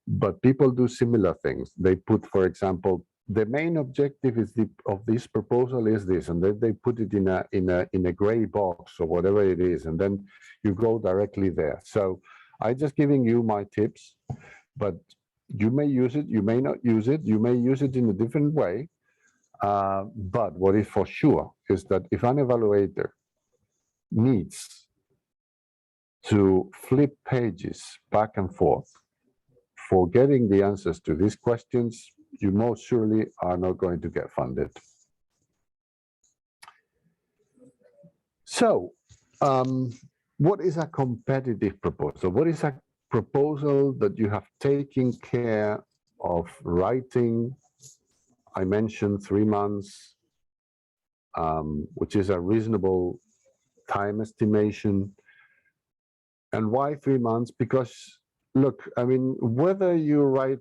but people do similar things. They put, for example, the main objective of this proposal is this, and then they put it in a gray box or whatever it is, and then you go directly there. So I'm just giving you my tips, but you may use it, you may not use it, you may use it in a different way. But what is for sure is that if an evaluator needs to flip pages back and forth for getting the answers to these questions, you most surely are not going to get funded. So, what is a competitive proposal? What is a proposal that you have taken care of writing? I mentioned 3 months, which is a reasonable time estimation. And why 3 months? Because, look, I mean, whether you write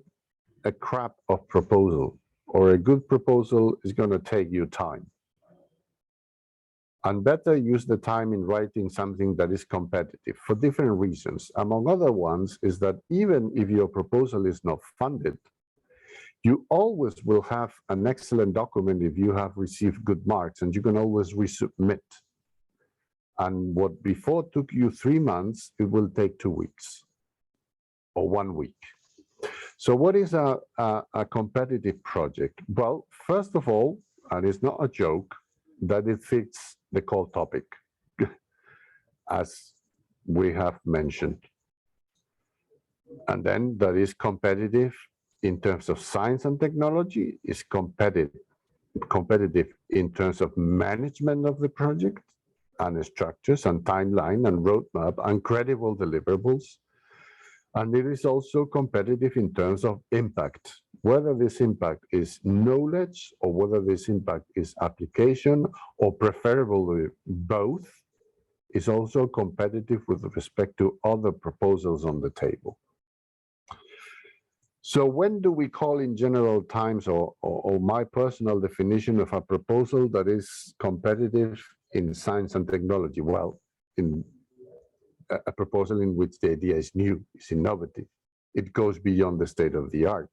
a crap of proposal or a good proposal is going to take you time. And better use the time in writing something that is competitive for different reasons. Among other ones is that even if your proposal is not funded, you always will have an excellent document if you have received good marks, and you can always resubmit. And what before took you 3 months, it will take 2 weeks or 1 week. So what is a competitive project? Well, first of all, and it's not a joke, that it fits the core topic, as we have mentioned. And then that is competitive in terms of science and technology, is competitive in terms of management of the project, and structures and timeline and roadmap and credible deliverables. And it is also competitive in terms of impact, whether this impact is knowledge or whether this impact is application, or preferably both, is also competitive with respect to other proposals on the table. So when do we call in general times, or my personal definition of a proposal that is competitive in science and technology? Well, in a proposal in which the idea is new, is innovative. It goes beyond the state of the art.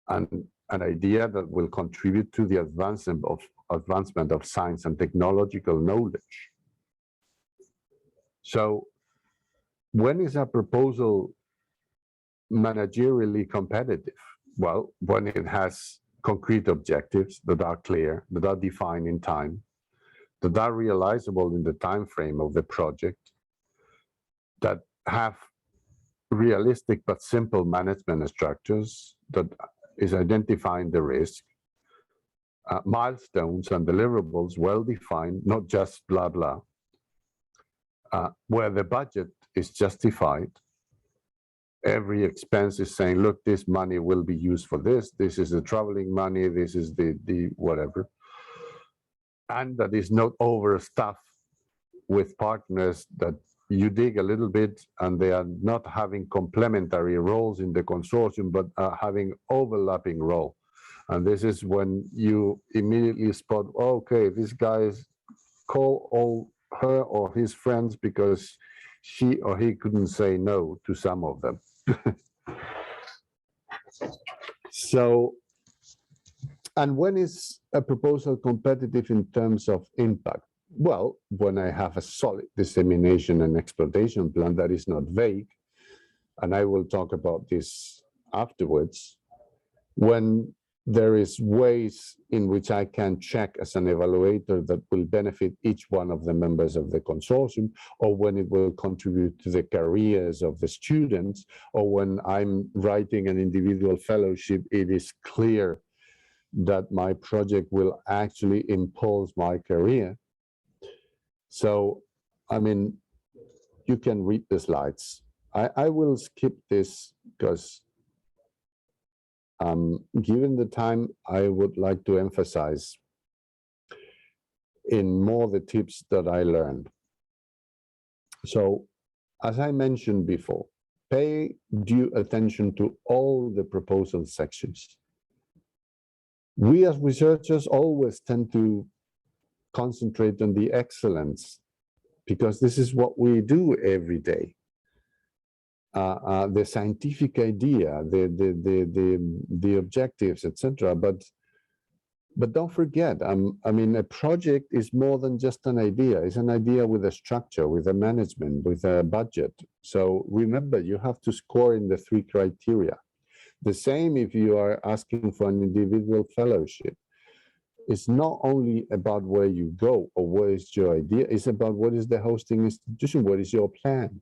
And an idea that will contribute to the advancement of science and technological knowledge. So when is a proposal managerially competitive? Well, when it has concrete objectives that are clear, that are defined in time, that are realizable in the time frame of the project, that have realistic but simple management structures, that is identifying the risk, milestones and deliverables well defined, not just blah blah, where the budget is justified. Every expense is saying, look, this money will be used for this. This is the traveling money. This is the whatever. And that is not overstuffed with partners that you dig a little bit and they are not having complementary roles in the consortium, but are having overlapping role. And this is when you immediately spot, okay, this guy call all her or his friends because she or he couldn't say no to some of them. So, and when is a proposal competitive in terms of impact? Well, when I have a solid dissemination and exploitation plan that is not vague, and I will talk about this afterwards, when there is ways in which I can check as an evaluator that will benefit each one of the members of the consortium, or when it will contribute to the careers of the students, or when I'm writing an individual fellowship, it is clear that my project will actually impulse my career. So, I mean, you can read the slides. I will skip this because given the time, I would like to emphasize in more the tips that I learned. So, as I mentioned before, pay due attention to all the proposal sections. We as researchers always tend to concentrate on the excellence because this is what we do every day. The scientific idea, the objectives, etc. But don't forget, I mean, a project is more than just an idea. It's an idea with a structure, with a management, with a budget. So remember, you have to score in the 3 criteria. The same if you are asking for an individual fellowship. It's not only about where you go or what is your idea, it's about what is the hosting institution, what is your plan.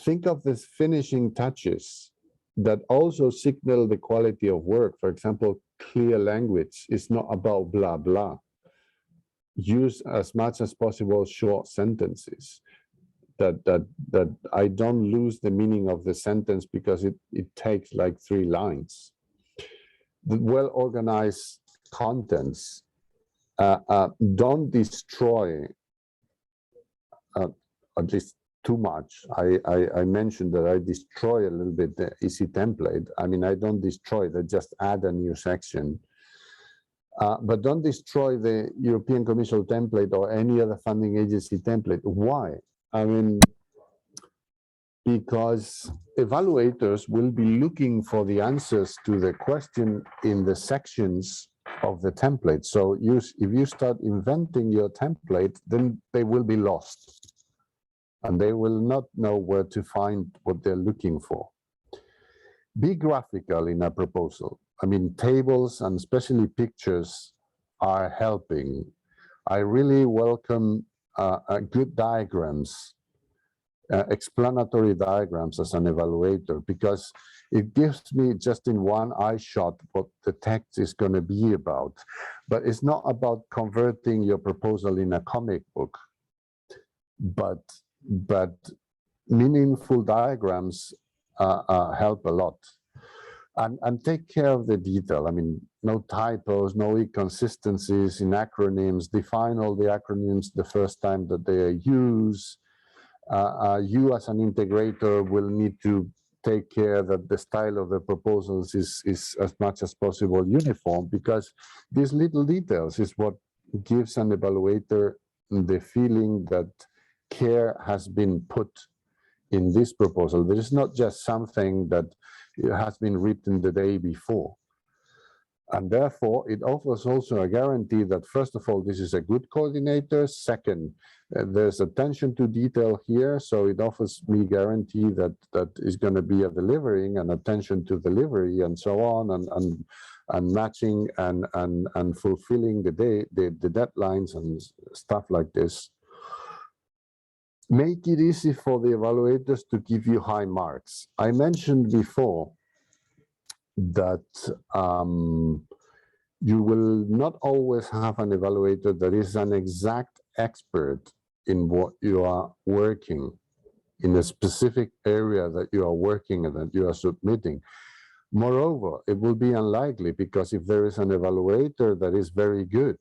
Think of the finishing touches that also signal the quality of work. For example, clear language is not about blah, blah. Use as much as possible short sentences that I don't lose the meaning of the sentence because it takes like 3 lines. The well-organized contents don't destroy, at least too much. I mentioned that I destroy a little bit the EC template. I mean, I don't destroy, I just add a new section. But don't destroy the European Commission template or any other funding agency template. Why? I mean, because evaluators will be looking for the answers to the question in the sections of the template. So if you start inventing your template, then they will be lost. And they will not know where to find what they're looking for. Be graphical in a proposal. I mean, tables and especially pictures are helping. I really welcome good diagrams, explanatory diagrams as an evaluator, because it gives me just in one eye shot what the text is going to be about. But it's not about converting your proposal in a comic book, but meaningful diagrams help a lot. And take care of the detail. I mean, no typos, no inconsistencies in acronyms. Define all the acronyms the first time that they are used. You as an integrator will need to take care that the style of the proposals is as much as possible uniform, because these little details is what gives an evaluator the feeling that care has been put in this proposal. There is not just something that has been written the day before. And therefore, it offers also a guarantee that, first of all, this is a good coordinator. Second, there's attention to detail here. So it offers me guarantee that is going to be a delivering and attention to delivery and so on, and matching and fulfilling the deadlines and stuff like this. Make it easy for the evaluators to give you high marks. I mentioned before that you will not always have an evaluator that is an exact expert in what you are working, in a specific area that you are working and that you are submitting. Moreover, it will be unlikely, because if there is an evaluator that is very good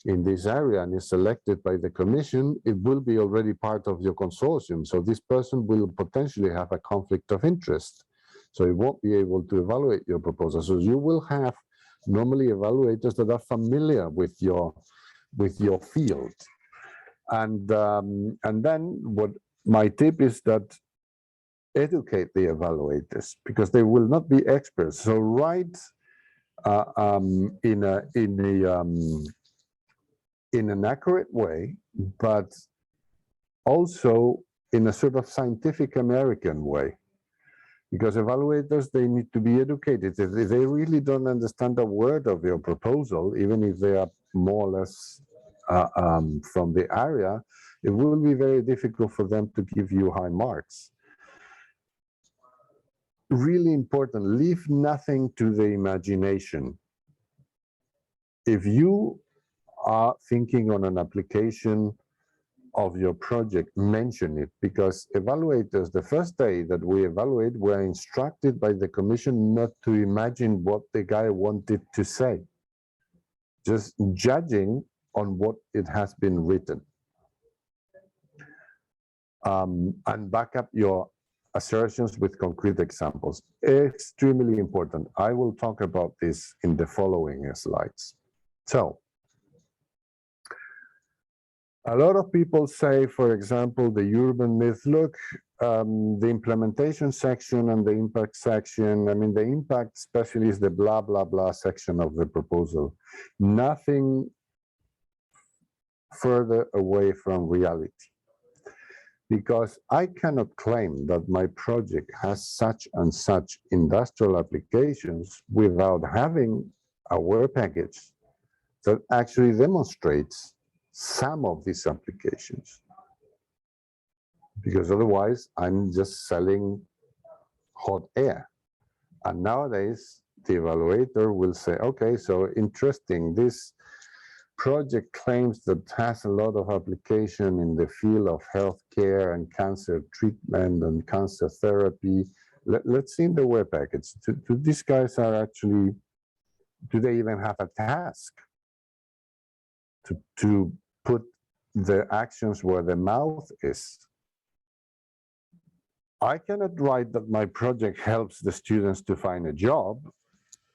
in this area and is selected by the Commission, it will be already part of your consortium. So this person will potentially have a conflict of interest. So it won't be able to evaluate your proposal. So you will have normally evaluators that are familiar with your field. And then what my tip is that educate the evaluators, because they will not be experts. So write in an accurate way, but also in a sort of scientific American way. Because evaluators, they need to be educated. If they really don't understand a word of your proposal, even if they are more or less from the area, it will be very difficult for them to give you high marks. Really important, leave nothing to the imagination. If you are thinking on an application of your project, mention it, because evaluators, the first day that we evaluate, were instructed by the Commission not to imagine what the guy wanted to say, just judging on what it has been written. And back up your assertions with concrete examples. Extremely important. I will talk about this in the following slides. So, a lot of people say, for example, the urban myth, look, the implementation section and the impact section, I mean, the impact especially is the blah, blah, blah section of the proposal. Nothing further away from reality. Because I cannot claim that my project has such and such industrial applications without having a work package that actually demonstrates some of these applications. Because otherwise, I'm just selling hot air. And nowadays, the evaluator will say, okay, so interesting, this project claims that has a lot of application in the field of healthcare and cancer treatment and cancer therapy. Let's see in the work package. Do these guys are actually, do they even have a task to put the actions where the mouth is? I cannot write that my project helps the students to find a job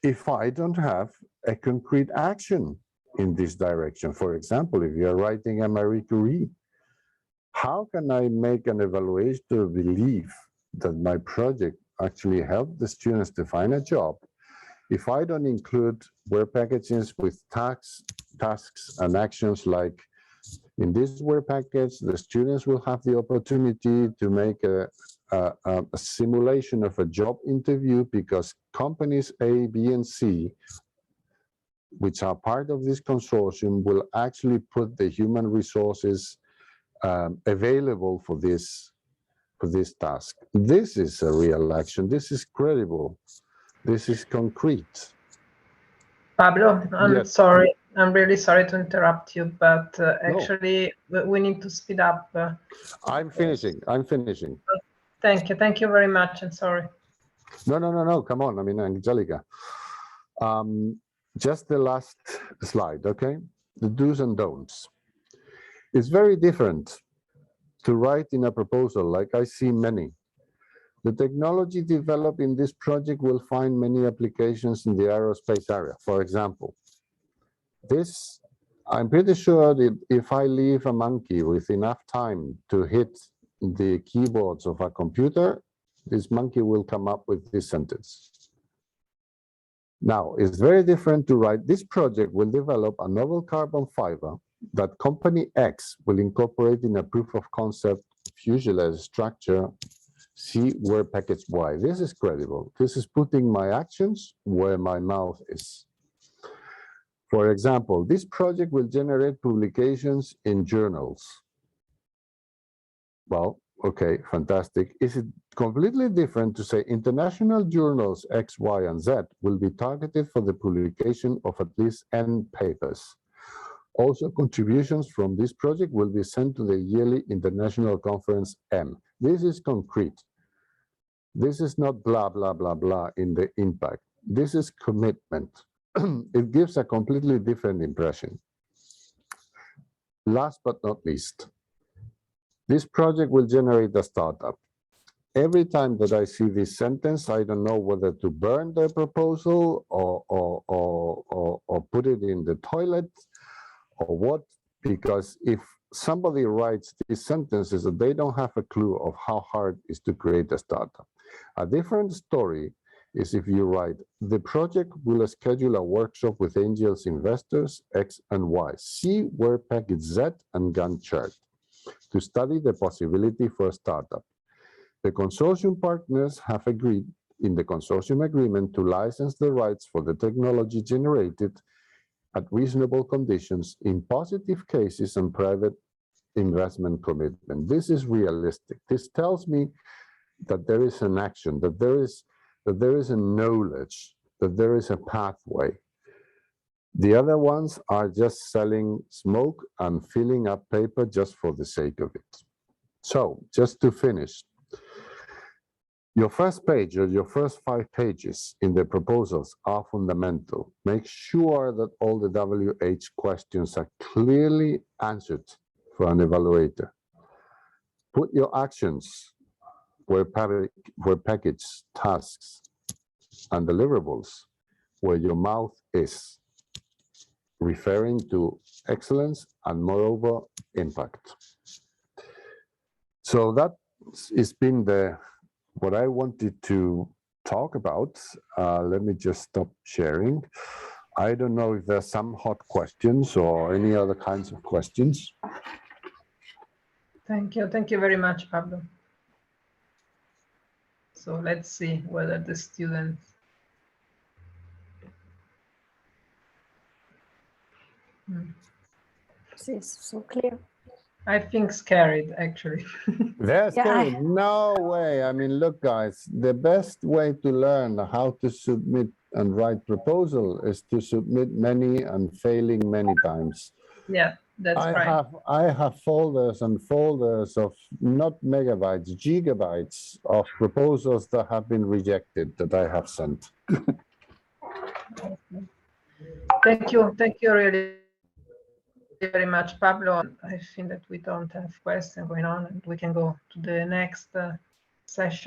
if I don't have a concrete action in this direction. For example, if you're writing a Marie Curie, how can I make an evaluator believe that my project actually helped the students to find a job if I don't include work packages with tasks and actions like, in this work package, the students will have the opportunity to make a simulation of a job interview because companies A, B, and C, which are part of this consortium, will actually put the human resources available for this task. This is a real action. This is credible. This is concrete. Pablo, I'm Yes. sorry. I'm really sorry to interrupt you, but actually we need to speed up. I'm finishing. I'm finishing. Thank you. Thank you very much. I'm sorry. No. Come on. I mean, Angelica. Just the last slide, okay? The do's and don'ts. It's very different to write in a proposal, like I see many. The technology developed in this project will find many applications in the aerospace area. For example, this, I'm pretty sure that if I leave a monkey with enough time to hit the keyboards of a computer, this monkey will come up with this sentence. Now, it's very different to write, this project will develop a novel carbon fiber that company X will incorporate in a proof of concept fuselage structure, see where package Y. This is credible. This is putting my actions where my mouth is. For example, this project will generate publications in journals. Well, okay, fantastic. Is it completely different to say international journals X, Y, and Z will be targeted for the publication of at least N papers? Also, contributions from this project will be sent to the yearly international conference M. This is concrete. This is not blah, blah, blah, blah in the impact. This is commitment. It gives a completely different impression. Last but not least, this project will generate a startup. Every time that I see this sentence, I don't know whether to burn the proposal or put it in the toilet or what, because if somebody writes these sentences, they don't have a clue of how hard it is to create a startup. A different story is if you write, the project will schedule a workshop with angels investors X and Y, see where package Z and Gantt chart, to study the possibility for a startup. The consortium partners have agreed in the consortium agreement to license the rights for the technology generated at reasonable conditions in positive cases and private investment commitment. This is realistic. This tells me that there is an action, that there is a knowledge, that there is a pathway. The other ones are just selling smoke and filling up paper just for the sake of it. So, just to finish, your first page or your first 5 pages in the proposals are fundamental. Make sure that all the WH questions are clearly answered for an evaluator. Put your actions were packaged tasks and deliverables where your mouth is, referring to excellence and moreover impact. So that has been what I wanted to talk about. Let me just stop sharing. I don't know if there's some hot questions or any other kinds of questions. Thank you very much, Pablo. So let's see whether the students. It's so clear. I think scared, actually. They're Yeah, scared. No way. I mean, look, guys, the best way to learn how to submit and write proposal is to submit many and failing many times. Yeah, that's right. I have folders and folders of not megabytes, gigabytes of proposals that have been rejected that I have sent. Thank you really very much, Pablo. I think that we don't have questions going on, and we can go to the next session.